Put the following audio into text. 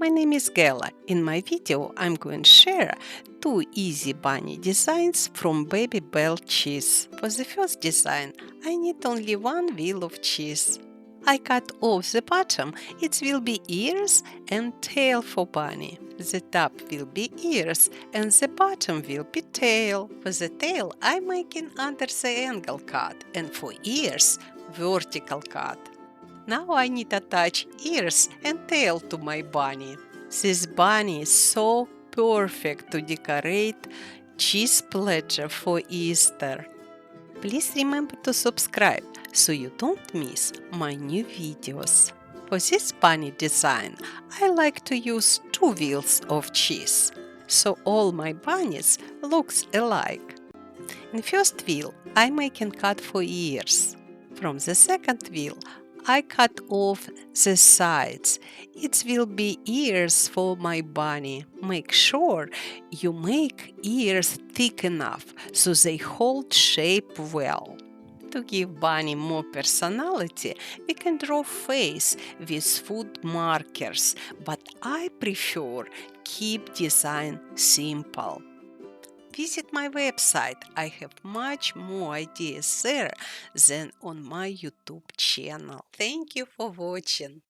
My name is Gala. In my video, I'm going to share two easy bunny designs from Babybel cheese. For the first design, I need only one wheel of cheese. I cut off the bottom, it will be ears and tail for bunny. The top will be ears and the bottom will be tail. For the tail, I'm making under the angle cut, and for ears, vertical cut. Now I need to attach ears and tail to my bunny. This bunny is so perfect to decorate cheese platter for Easter. Please remember to subscribe so you don't miss my new videos. For this bunny design, I like to use two wheels of cheese, so all my bunnies looks alike. In first wheel, I make a cut for ears. From the second wheel, I cut off the sides. It will be ears for my bunny. Make sure you make ears thick enough so they hold shape well. To give bunny more personality, we can draw face with food markers, but I prefer keep design simple. Visit my website, I have much more ideas there than on my YouTube channel. Thank you for watching.